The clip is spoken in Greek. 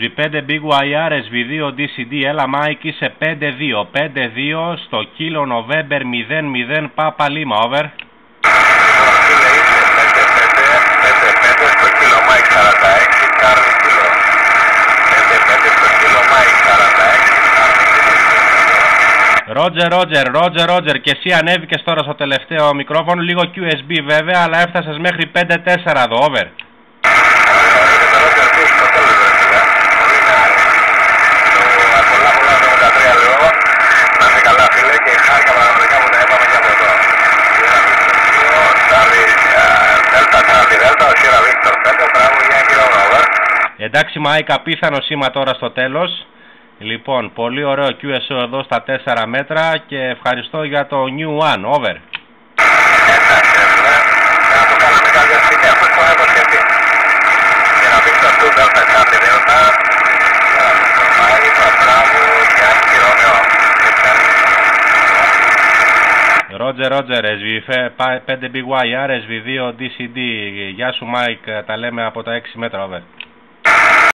SV5 Big YR, SV2 DCD, έλα Mike, είσαι 5-2, 5-2 στο Kilo November 00 Papa Lima, over. Ρότζερ, και εσύ ανέβηκες τώρα στο τελευταίο μικρόφωνο, λίγο QSB βέβαια, αλλά έφτασες μέχρι 5-4 εδώ, over. Εντάξει Μάικα, απίθανο σήμα τώρα στο τέλος. Λοιπόν, πολύ ωραίο QSO εδώ στα 4 μέτρα και ευχαριστώ για το New One, over. Ρότζερ, SV5 Big YR, SV2 DCD, γεια σου Mike, τα λέμε από τα 6 μέτρα, over.